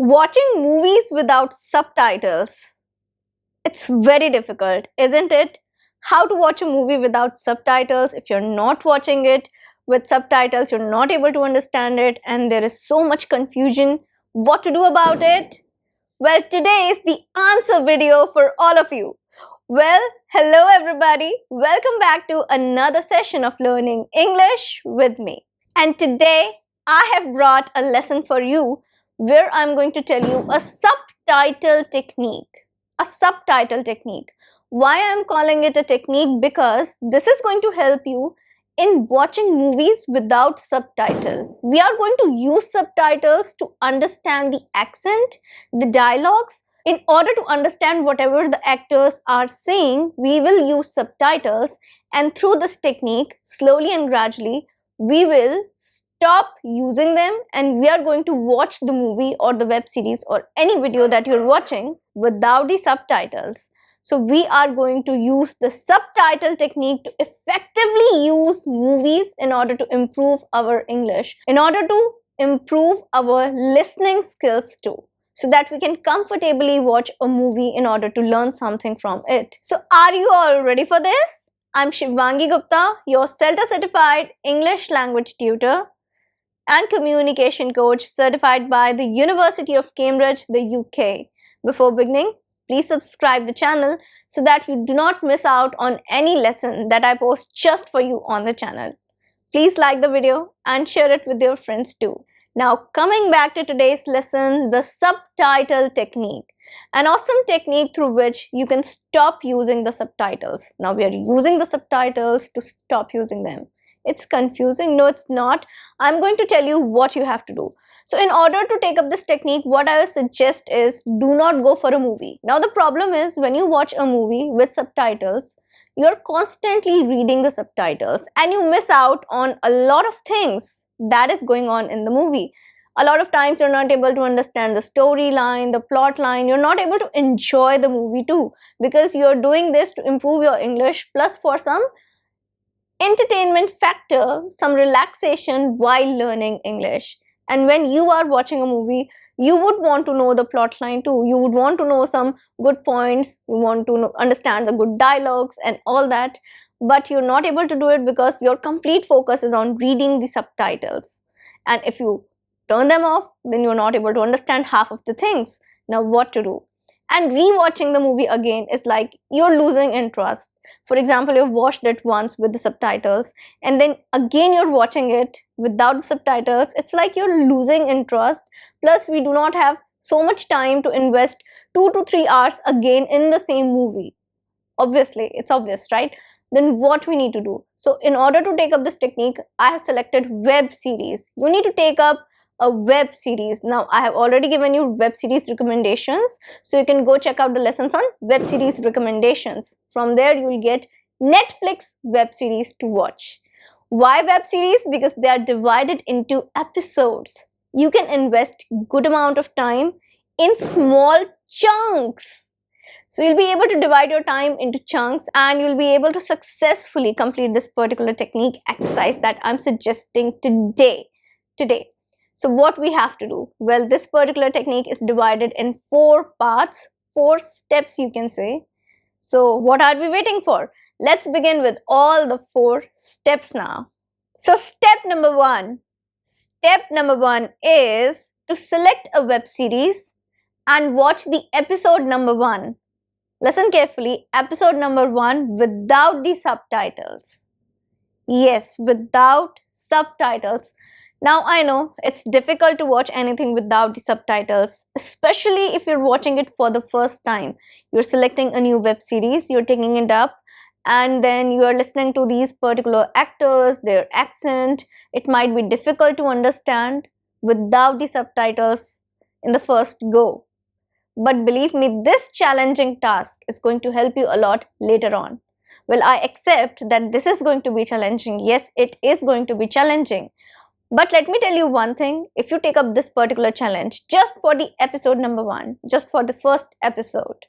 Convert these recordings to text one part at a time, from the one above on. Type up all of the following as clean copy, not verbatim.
Watching movies without subtitles. It's very difficult, isn't it? How to watch a movie without subtitles? If you're not watching it with subtitles, you're not able to understand it, and there is so much confusion. What to do about it? Well, today is the answer video for all of you. Well, hello everybody. Welcome back to another session of learning English with me. And today I have brought a lesson for you where I'm going to tell you a subtitle technique. A subtitle technique. Why I'm calling it a technique? Because this is going to help you in watching movies without subtitle. We are going to use subtitles to understand the accent, the dialogues. In order to understand whatever the actors are saying, we will use subtitles, and through this technique, slowly and gradually, we will stop using them and we are going to watch the movie or the web series or any video that you're watching without the subtitles. So we are going to use the subtitle technique to effectively use movies in order to improve our English, in order to improve our listening skills too, so that we can comfortably watch a movie in order to learn something from it. So are you all ready for this? I'm Shivangi Gupta, your CELTA certified English language tutor and communication coach certified by the University of Cambridge, the UK. Before beginning, please subscribe the channel so that you do not miss out on any lesson that I post just for you on the channel. Please like the video and share it with your friends too. Now coming back to today's lesson, the subtitle technique. An awesome technique through which you can stop using the subtitles. Now we are using the subtitles to stop using them. It's confusing. No, it's not. I'm going to tell you what you have to do. So in order to take up this technique, what I would suggest is do not go for a movie. Now the problem is when you watch a movie with subtitles, you're constantly reading the subtitles and you miss out on a lot of things that is going on in the movie. A lot of times you're not able to understand the storyline, the plot line. You're not able to enjoy the movie too, because you're doing this to improve your English plus for some entertainment factor, some relaxation while learning English. And when you are watching a movie, you would want to know the plot line too. You would want to know some good points. You want to understand the good dialogues and all that. But you're not able to do it because your complete focus is on reading the subtitles. And if you turn them off, then you're not able to understand half of the things. Now what to do? And rewatching the movie again is like you're losing interest. For example, you've watched it once with the subtitles and then again you're watching it without the subtitles. It's like you're losing interest. Plus, we do not have so much time to invest 2 to 3 hours again in the same movie. Obviously, it's obvious, right? Then what we need to do? So in order to take up this technique, I have selected web series. You need to take up a web series. Now I have already given you web series recommendations, so you can go check out the lessons on web series recommendations. From there you will get Netflix web series to watch. Why web series? Because they are divided into episodes. You can invest good amount of time in small chunks. So you'll be able to divide your time into chunks and you'll be able to successfully complete this particular technique exercise that I'm suggesting today. So what we have to do? Well, this particular technique is divided in 4 parts, 4 steps you can say. So what are we waiting for? Let's begin with all the 4 steps now. So step number 1. Step number 1 is to select a web series and watch the episode number 1. Listen carefully, episode number 1 without the subtitles. Yes, without subtitles. Now I know it's difficult to watch anything without the subtitles, especially if you're watching it for the first time. You're selecting a new web series, you're taking it up, and then you are listening to these particular actors, their accent. It might be difficult to understand without the subtitles in the first go. But believe me, this challenging task is going to help you a lot later on. Well, I accept that this is going to be challenging. Yes, it is going to be challenging. But let me tell you one thing, if you take up this particular challenge just for the episode number 1, just for the first episode,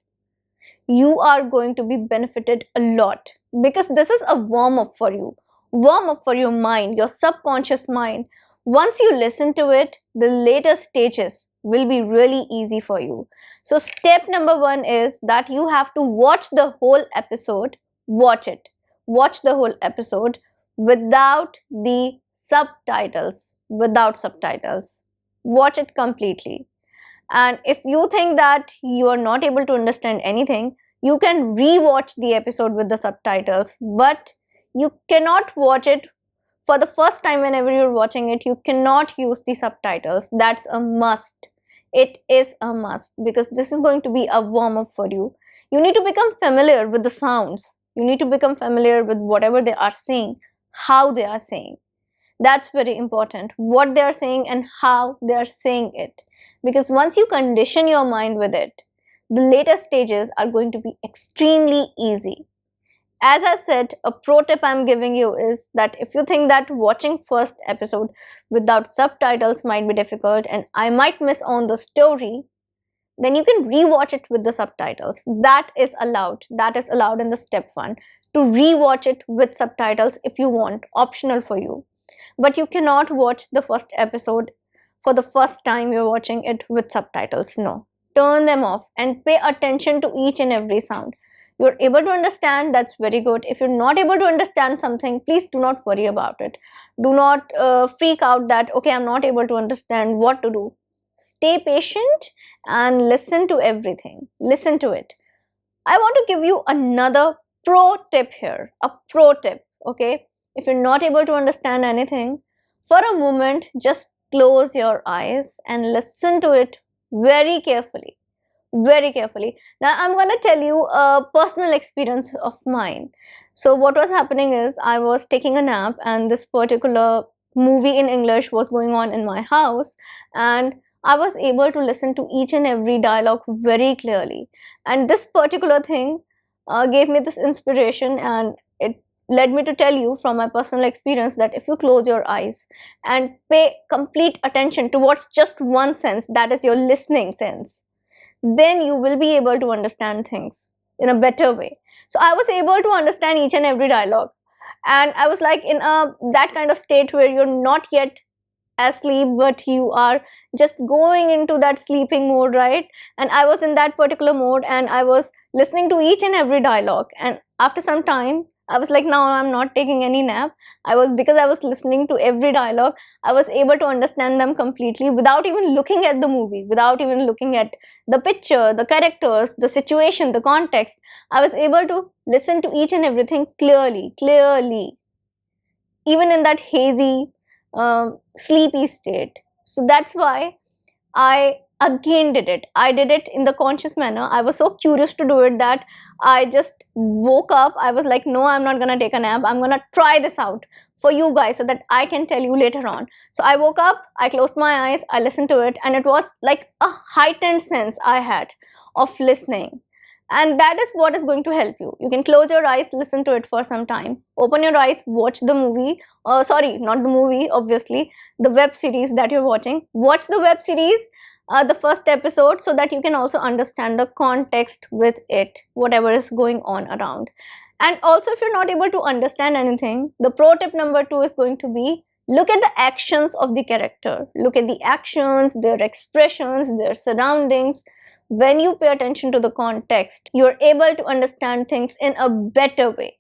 you are going to be benefited a lot, because this is a warm-up for you, warm-up for your mind, your subconscious mind. Once you listen to it, the later stages, will be really easy for you. So step number 1 is that you have to watch the whole episode. Watch the whole episode without the subtitles. Watch it completely. And if you think that you are not able to understand anything, you can re-watch the episode with the subtitles, but you cannot watch it for the first time. Whenever you're watching it, you cannot use the subtitles. That's a must. It is a must, because this is going to be a warm-up for you. You need to become familiar with the sounds. You need to become familiar with whatever they are saying, how they are saying. That's very important, what they are saying and how they are saying it. Because once you condition your mind with it, the later stages are going to be extremely easy. As I said, a pro tip I'm giving you is that if you think that watching first episode without subtitles might be difficult and I might miss on the story, then you can rewatch it with the subtitles. That is allowed. That is allowed in the step 1, to rewatch it with subtitles if you want, optional for you. But you cannot watch the first episode for the first time you're watching it with subtitles. No. Turn them off and pay attention to each and every sound. You're able to understand, that's very good. If you're not able to understand something, please do not worry about it. Do not freak out that, okay, I'm not able to understand what to do. Stay patient and listen to everything. Listen to it. I want to give you another pro tip here. A pro tip, okay? If you're not able to understand anything, for a moment, just close your eyes and listen to it very carefully. Very carefully. Now, I'm going to tell you a personal experience of mine. So, what was happening is I was taking a nap and this particular movie in English was going on in my house, and I was able to listen to each and every dialogue very clearly. And this particular thing gave me this inspiration, and it led me to tell you from my personal experience that if you close your eyes and pay complete attention towards just one sense, that is your listening sense, then you will be able to understand things in a better way. So I was able to understand each and every dialogue, and I was like in that kind of state where you're not yet asleep, but you are just going into that sleeping mode, right? And I was in that particular mode, and I was listening to each and every dialogue. And after some time, I was like, now I'm not taking any nap. Because I was listening to every dialogue, I was able to understand them completely without even looking at the movie, without even looking at the picture, the characters, the situation, the context. I was able to listen to each and everything clearly, even in that hazy, sleepy state. So that's why I again did it. I did it in the conscious manner. I was so curious to do it that I just woke up. I was like, no, I'm not gonna take a nap. I'm gonna try this out for you guys so that I can tell you later on. So I woke up, I closed my eyes, I listened to it, and it was like a heightened sense I had of listening. And that is what is going to help you. You can close your eyes, listen to it for some time. Open your eyes, watch the movie. Sorry, not the movie, obviously. The web series that you're watching. Watch the web series, the first episode, so that you can also understand the context with it, whatever is going on around. And also, if you're not able to understand anything, the pro tip number 2 is going to be, look at the actions of the character. Look at the actions, their expressions, their surroundings. When you pay attention to the context, you're able to understand things in a better way.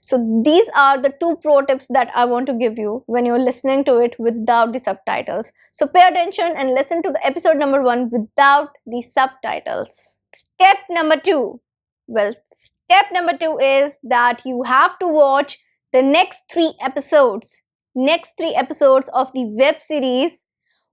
So these are the 2 pro tips that I want to give you when you're listening to it without the subtitles. So pay attention and listen to the episode number 1 without the subtitles. Step number 2. Well, step number 2 is that you have to watch the next 3 episodes. Next 3 episodes of the web series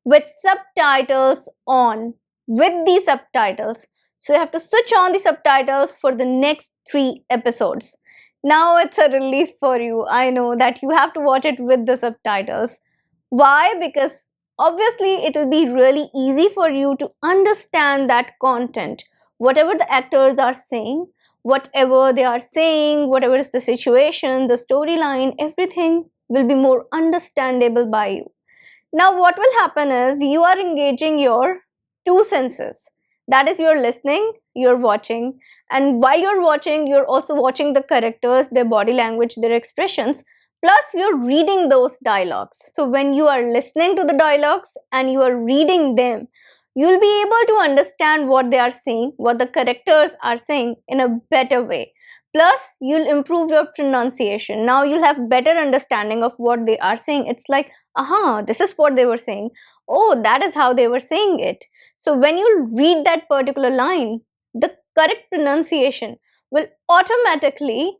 with subtitles on. With the subtitles. So you have to switch on the subtitles for the next 3 episodes. Now it's a relief for you. I know that you have to watch it with the subtitles. Why? Because obviously it will be really easy for you to understand that content. Whatever the actors are saying, whatever they are saying, whatever is the situation, the storyline, everything will be more understandable by you. Now what will happen is you are engaging your 2 senses. That is, you're listening, you're watching, and while you're watching, you're also watching the characters, their body language, their expressions, plus you're reading those dialogues. So when you are listening to the dialogues and you are reading them, you'll be able to understand what they are saying, what the characters are saying in a better way. Plus, you'll improve your pronunciation. Now you'll have better understanding of what they are saying. It's like, aha, this is what they were saying. Oh, that is how they were saying it. So when you read that particular line, the correct pronunciation will automatically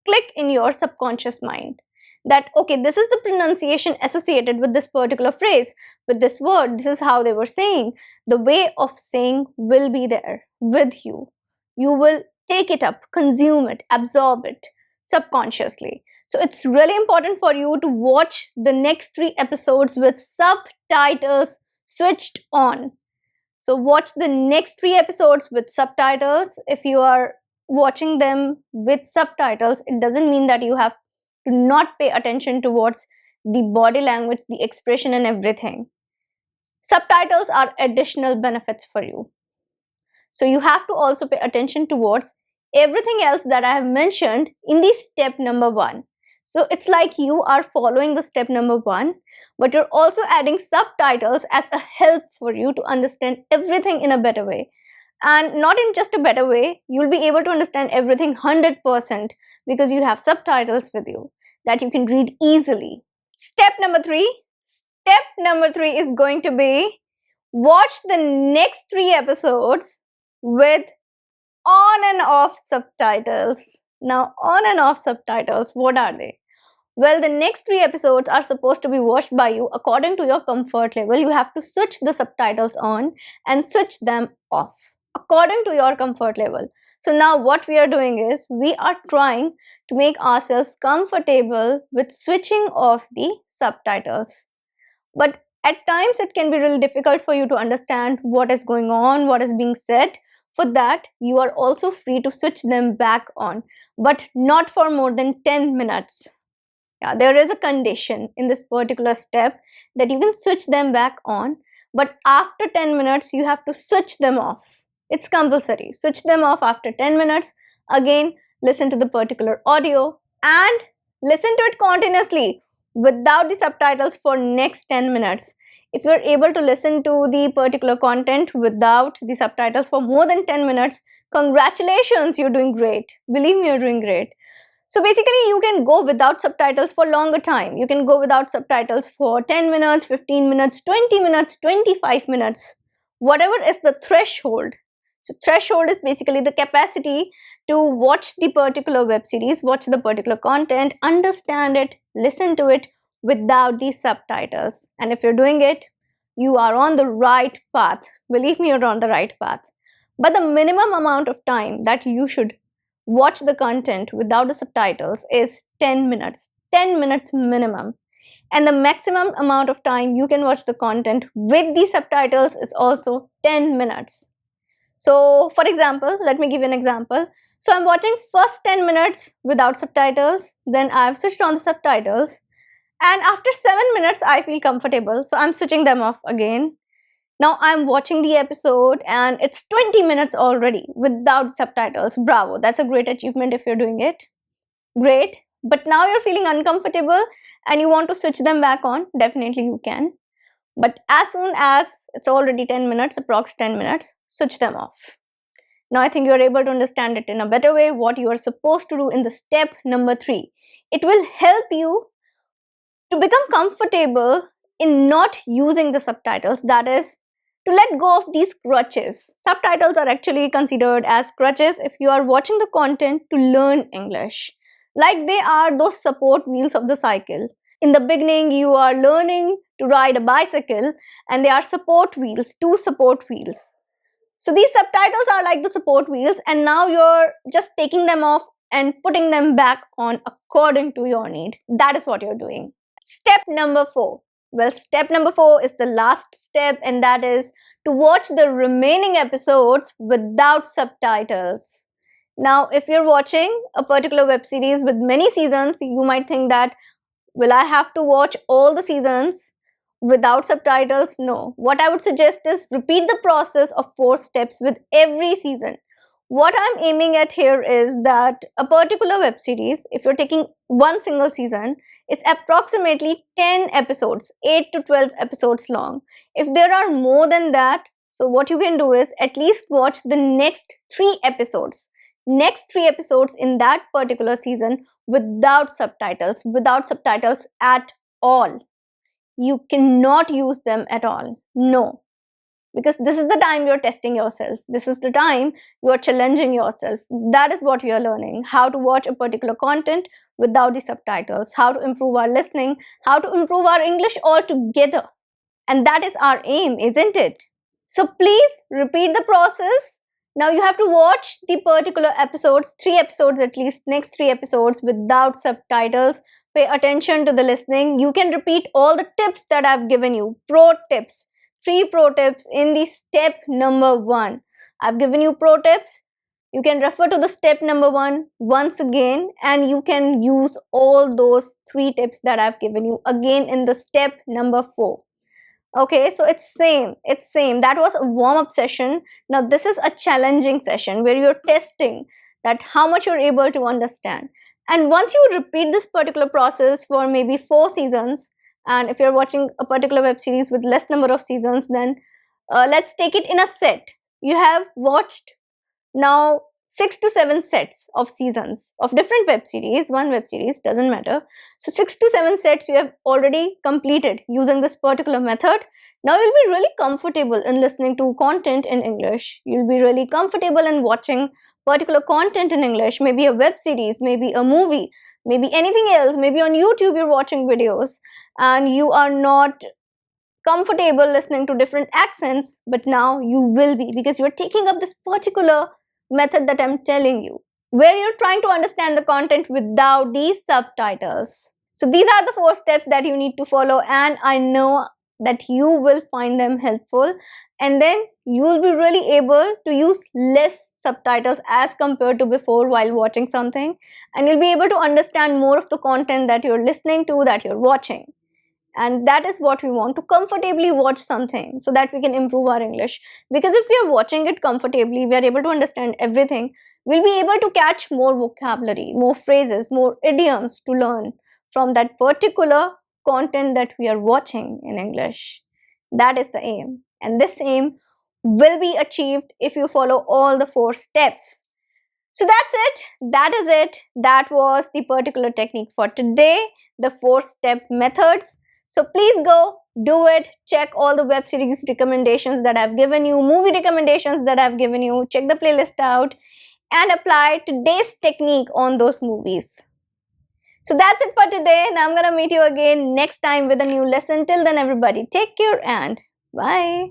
click in your subconscious mind that, okay, this is the pronunciation associated with this particular phrase, with this word. This is how they were saying. The way of saying will be there with you. You will take it up, consume it, absorb it subconsciously. So it's really important for you to watch the next 3 episodes with subtitles switched on. So watch the next 3 episodes with subtitles. If you are watching them with subtitles, it doesn't mean that you have to not pay attention towards the body language, the expression, and everything. Subtitles are additional benefits for you. So you have to also pay attention towards everything else that I have mentioned in the step number 1. So it's like you are following the step number 1, but you're also adding subtitles as a help for you to understand everything in a better way. And not in just a better way, you'll be able to understand everything 100% because you have subtitles with you that you can read easily. Step number 3. Step number 3 is going to be watch the next 3 episodes with on and off subtitles. Now, on and off subtitles, what are they? Well, the next 3 episodes are supposed to be watched by you according to your comfort level. You have to switch the subtitles on and switch them off according to your comfort level. So now what we are doing is we are trying to make ourselves comfortable with switching off the subtitles. But at times it can be really difficult for you to understand what is going on, what is being said. For that, you are also free to switch them back on, but not for more than 10 minutes. Yeah, there is a condition in this particular step that you can switch them back on, but after 10 minutes, you have to switch them off. It's compulsory. Switch them off after 10 minutes. Again, listen to the particular audio and listen to it continuously without the subtitles for next 10 minutes. If you're able to listen to the particular content without the subtitles for more than 10 minutes, congratulations, you're doing great. Believe me, you're doing great. So basically, you can go without subtitles for longer time. You can go without subtitles for 10 minutes, 15 minutes, 20 minutes, 25 minutes, whatever is the threshold. So threshold is basically the capacity to watch the particular web series, watch the particular content, understand it, listen to it without the subtitles. And if you're doing it, you are on the right path. Believe me, you're on the right path. But the minimum amount of time that you should watch the content without the subtitles is 10 minutes. 10 minutes minimum. And the maximum amount of time you can watch the content with the subtitles is also 10 minutes. So, for example, let me give you an example. So, I'm watching first 10 minutes without subtitles, then I've switched on the subtitles, and after 7 minutes, I feel comfortable, so I'm switching them off again. Now, I'm watching the episode, and it's 20 minutes already without subtitles. Bravo, that's a great achievement if you're doing it. Great. But now you're feeling uncomfortable and you want to switch them back on. Definitely you can. But as soon as it's already 10 minutes, approx 10 minutes, switch them off. Now I think you're able to understand it in a better way, what you are supposed to do in the step number 3. It will help you to become comfortable in not using the subtitles, that is, to let go of these crutches. Subtitles are actually considered as crutches if you are watching the content to learn English. Like they are those support wheels of the cycle. In the beginning, you are learning to ride a bicycle and they are support wheels, 2 support wheels. So these subtitles are like the support wheels, and now you're just taking them off and putting them back on according to your need. That is what you're doing. Step number 4. Well, step number 4 is the last step, and that is to watch the remaining episodes without subtitles. Now, if you're watching a particular web series with many seasons, you might think that, will I have to watch all the seasons without subtitles? No. What I would suggest is repeat the process of 4 steps with every season. What I'm aiming at here is that a particular web series, if you're taking one single season, is approximately 10 episodes, 8 to 12 episodes long. If there are more than that, So what you can do is at least watch the next 3 episodes. Next 3 episodes in that particular season without subtitles at all. You cannot use them at all. No, because this is the time you're testing yourself. This is the time you are challenging yourself. That is what we are learning, how to watch a particular content without the subtitles, how to improve our listening, how to improve our English altogether. And that is our aim, isn't it? So please repeat the process. Now you have to watch the particular episodes, 3 episodes at least, next 3 episodes without subtitles. Pay attention to the listening. You can repeat all the tips that I've given you, pro tips, free pro tips in the step number 1. I've given you pro tips. You can refer to the step number 1 once again, and you can use all those 3 tips that I've given you again in the step number 4. Okay, so it's same. That was a warm-up session. Now this is a challenging session where you're testing that how much you're able to understand. And once you repeat this particular process for maybe 4 seasons, and if you're watching a particular web series with less number of seasons, then let's take it in a set. You have watched now 6 to 7 sets of seasons of different web series. One web series, doesn't matter. So 6 to 7 sets you have already completed using this particular method. Now you'll be really comfortable in listening to content in English. You'll be really comfortable in watching particular content in English, maybe a web series, maybe a movie, maybe anything else. Maybe on YouTube you're watching videos and you are not comfortable listening to different accents, but now you will be, because you're taking up this particular method that I'm telling you, where you're trying to understand the content without these subtitles. So these are the 4 steps that you need to follow, and I know that you will find them helpful, and then you will be really able to use less subtitles as compared to before while watching something, and you'll be able to understand more of the content that you're listening to, that you're watching. And that is what we want, to comfortably watch something so that we can improve our English. Because if we are watching it comfortably, we are able to understand everything. We'll be able to catch more vocabulary, more phrases, more idioms to learn from that particular content that we are watching in English. That is the aim, and this aim will be achieved if you follow all the 4 steps. So that's it. That is it. That was the particular technique for today, the 4-step methods. So please go do it. Check all the web series recommendations that I've given you, movie recommendations that I've given you. Check the playlist out and apply today's technique on those movies. So that's it for today, and I'm gonna meet you again next time with a new lesson. Till then, everybody, take care and bye.